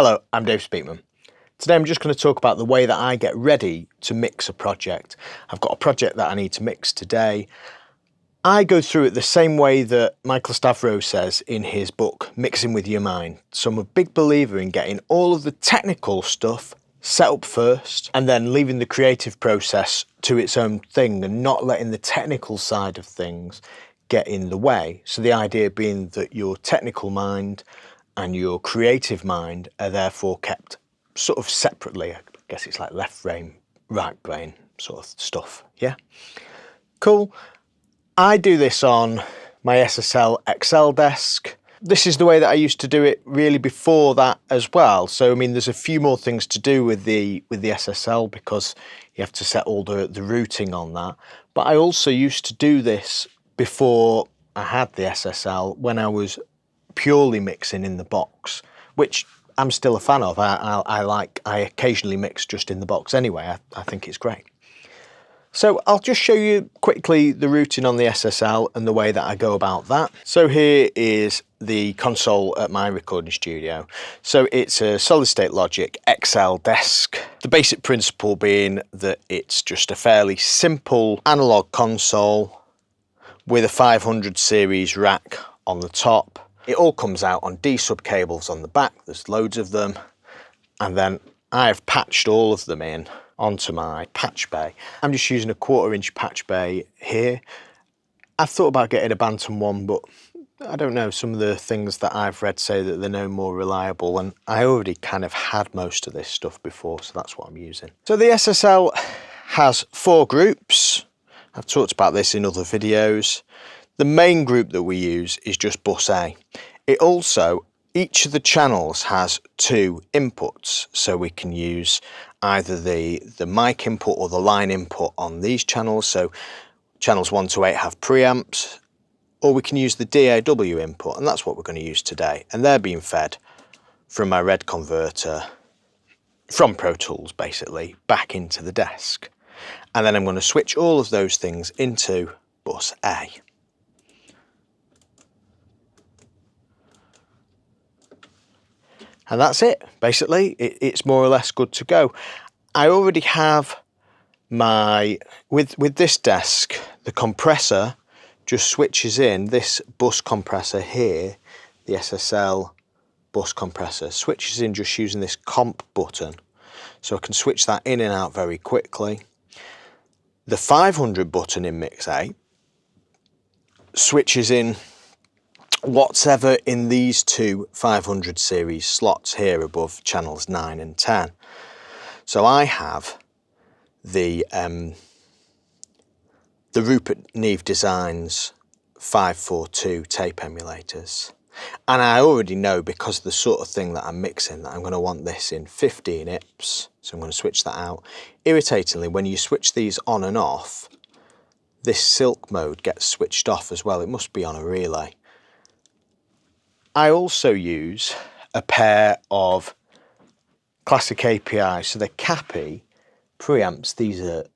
Hello, I'm Dave Speakman. Today I'm just going to talk about the way that I get ready to mix a project. I've got a project that I need to mix today. I go through it the same way that Michael Stavros says in his book, Mixing With Your Mind. So I'm a big believer in getting all of the technical stuff set up first and then leaving the creative process to its own thing and not letting the technical side of things get in the way. So the idea being that your technical mind and your creative mind are therefore kept sort of separately. I guess it's like left brain, right brain sort of stuff, yeah? Cool. I do this on my SSL XL Desk. This is the way that I used to do it really before that as well. So, I mean, there's a few more things to do with the SSL because you have to set all the routing on that. But I also used to do this before I had the SSL when I was purely mixing in the box, which I'm still a fan of. I occasionally mix just in the box anyway. I think it's great. So I'll just show you quickly the routing on the SSL and the way that I go about that. So here is the console at my recording studio. So it's a solid state logic XL Desk. The basic principle being that it's just a fairly simple analog console with a 500 series rack on the top. It all comes out on D-sub cables on the back, there's loads of them, and then I've patched all of them in onto my patch bay. I'm just using a 1/4 inch patch bay here. I've thought about getting a Bantam one, but I don't know, some of the things that I've read say that they're no more reliable, and I already kind of had most of this stuff before, so that's what I'm using. So the SSL has 4 groups. I've talked about this in other videos. The main group that we use is just bus A. It also, each of the channels has 2 inputs, so we can use either the mic input or the line input on these channels. So channels 1 to 8 have preamps, or we can use the DAW input, and that's what we're going to use today. And they're being fed from my red converter, from Pro Tools basically, back into the desk. And then I'm going to switch all of those things into bus A. And that's it, basically. It's more or less good to go. I already have my, with this desk, the compressor just switches in, this bus compressor here, the SSL bus compressor, switches in just using this comp button. So I can switch that in and out very quickly. The 500 button in Mix A switches in whatever in these 2 500 series slots here above channels 9 and 10. So I have the Rupert Neve Designs 542 tape emulators, and I already know, because of the sort of thing that I'm mixing, that I'm going to want this in 15 IPS, so I'm going to switch that out. Irritatingly, when you switch these on and off, this silk mode gets switched off as well. It must be on a relay. I also use a pair of classic APIs, so the CAPI preamps. These are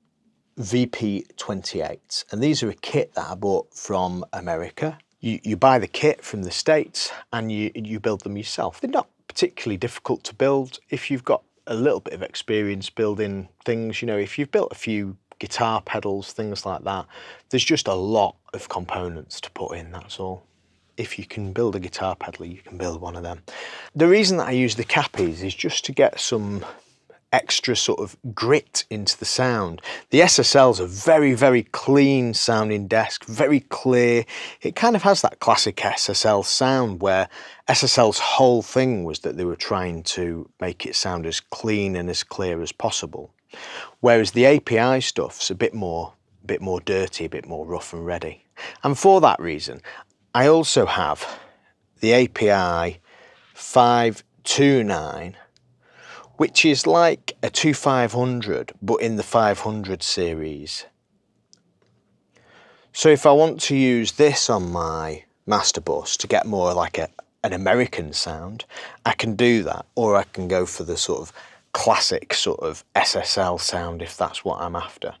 VP28s, and these are a kit that I bought from America. You buy the kit from the States and you build them yourself. They're not particularly difficult to build if you've got a little bit of experience building things. You know, if you've built a few guitar pedals, things like that, there's just a lot of components to put in, that's all. If you can build a guitar pedal, you can build one of them. The reason that I use the CAPIs is just to get some extra sort of grit into the sound. The SSL's a very, very clean sounding desk, very clear. It kind of has that classic SSL sound, where SSL's whole thing was that they were trying to make it sound as clean and as clear as possible. Whereas the API stuff's a bit more dirty, a bit more rough and ready. And for that reason, I also have the API 529, which is like a 2500, but in the 500 series. So if I want to use this on my master bus to get more like an American sound, I can do that, or I can go for the sort of classic sort of SSL sound if that's what I'm after.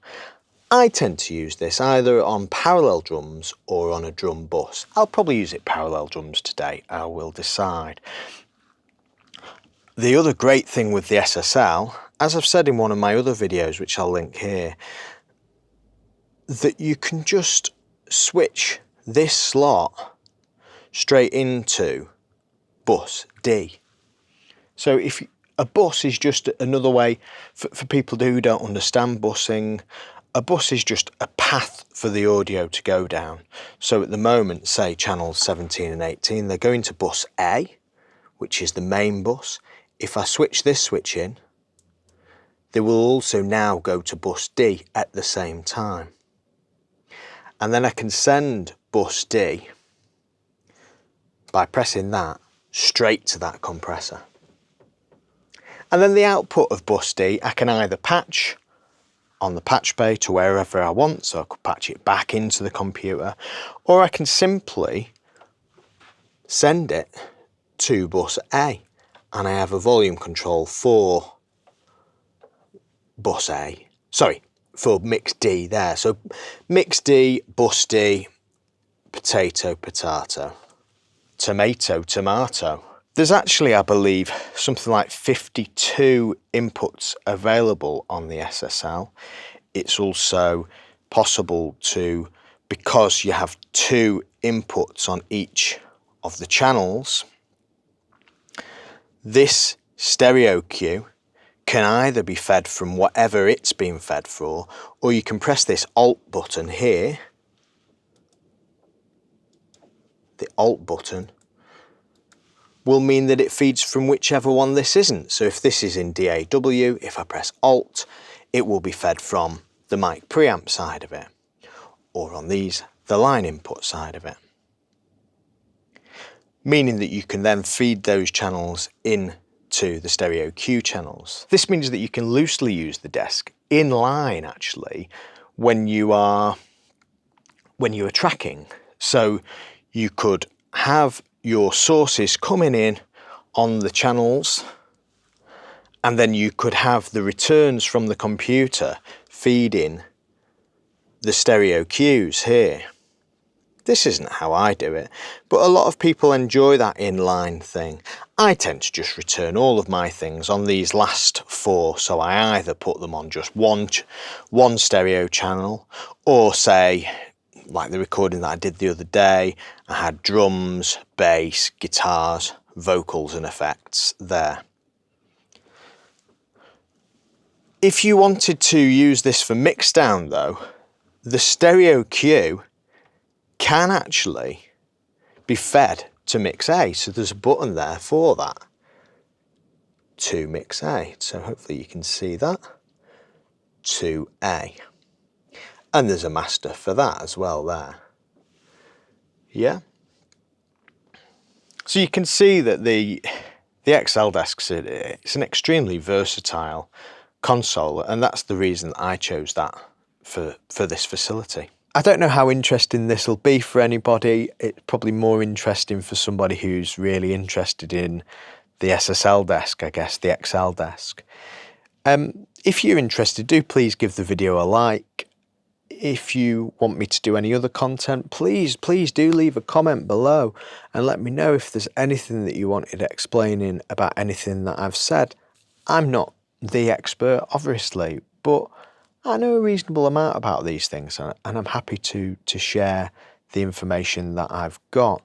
I tend to use this either on parallel drums or on a drum bus. I'll probably use it parallel drums today, I will decide. The other great thing with the SSL, as I've said in one of my other videos, which I'll link here, that you can just switch this slot straight into bus D. So if a bus is just another way, for people who don't understand busing, a bus is just a path for the audio to go down. So at the moment, say channels 17 and 18, they're going to bus A, which is the main bus. If I switch this switch in, they will also now go to bus D at the same time. And then I can send bus D, by pressing that, straight to that compressor. And then the output of bus D, I can either patch on the patch bay to wherever I want, so I could patch it back into the computer, or I can simply send it to bus A, and I have a volume control for bus A, sorry, for mix D there. So mix D, bus D, potato, potato, tomato, tomato. There's actually, I believe, something like 52 inputs available on the SSL. It's also possible to, because you have 2 inputs on each of the channels, this stereo cue can either be fed from whatever it's being fed for, or you can press this Alt button here. The Alt button will mean that it feeds from whichever one this isn't. So if this is in DAW, if I press Alt, it will be fed from the mic preamp side of it, or on these, the line input side of it. Meaning that you can then feed those channels into the stereo cue channels. This means that you can loosely use the desk in line actually when you are tracking. So you could have your sources coming in on the channels, and then you could have the returns from the computer feeding the stereo cues here. This isn't how I do it, but a lot of people enjoy that inline thing. I tend to just return all of my things on these last 4, so I either put them on just one stereo channel, or say, like the recording that I did the other day, I had drums, bass, guitars, vocals and effects there. If you wanted to use this for mixdown though, the stereo cue can actually be fed to mix A. So there's a button there for that, to mix A. So hopefully you can see that, to A. And there's a master for that as well there. Yeah. So you can see that the XL Desk, it's an extremely versatile console, and that's the reason that I chose that for this facility. I don't know how interesting this will be for anybody. It's probably more interesting for somebody who's really interested in the SSL desk, I guess, the XL Desk. If you're interested, do please give the video a like. If you want me to do any other content, please do leave a comment below and let me know if there's anything that you wanted explaining about anything that I've said. I'm not the expert, obviously, but I know a reasonable amount about these things, and I'm happy to share the information that I've got.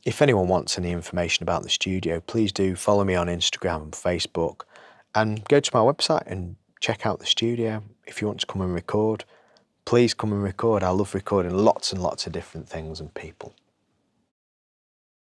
If anyone wants any information about the studio, please do follow me on Instagram and Facebook, and go to my website and check out the studio. If you want to come and record, please come and record. I love recording lots and lots of different things and people.